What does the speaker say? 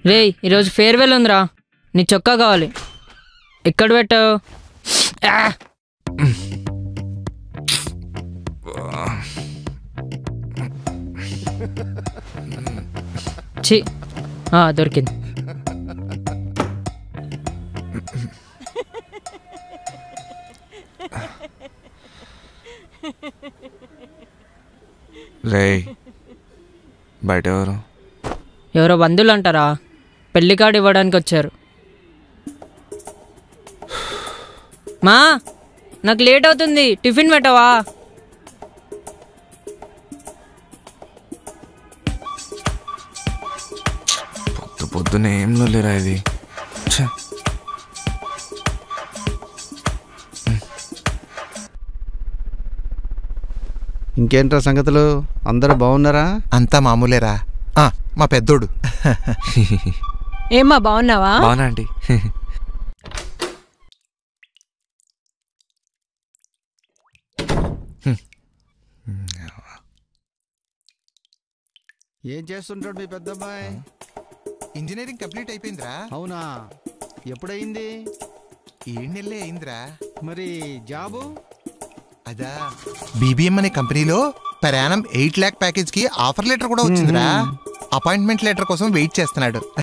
రేయ్ ఈరోజు ఫేర్వెల్ ఉందిరా, నీ చొక్కా కావాలి. ఎక్కడ పెట్టావు? ఛీ, దొరికింది. రేయ్ బయట ఎవరో బంధువులు అంటారా, పెళ్లి కార్డు ఇవ్వడానికి వచ్చారు. మా నాకు లేట్ అవుతుంది, టిఫిన్ పెట్టవా? పొద్దునే ఏం లేరా ఇది. ఇంకేంట్రా సంగతులు, అందరూ బాగున్నారా? అంతా మామూలేరా. మా పెద్దోడు. ఏమ్మా బాగున్నావా? బాగున్నా ఆంటీ. ఏం చేస్తుంటాడు మీ పెద్దమ్మాయి? ఇంజనీరింగ్ కంప్లీట్ అయిపోయిందిరా. అవునా, ఎప్పుడయింది? 7 నెలలే అయిందిరా. మరి జాబు? అదా బీబీఎం అనే కంపెనీలో per annum 8 lakh ప్యాకేజ్ కి ఆఫర్ లెటర్ కూడా వచ్చిందిరా. అపాయింట్మెంట్ లెటర్ కోసం వెయిట్ చేస్తున్నాడు.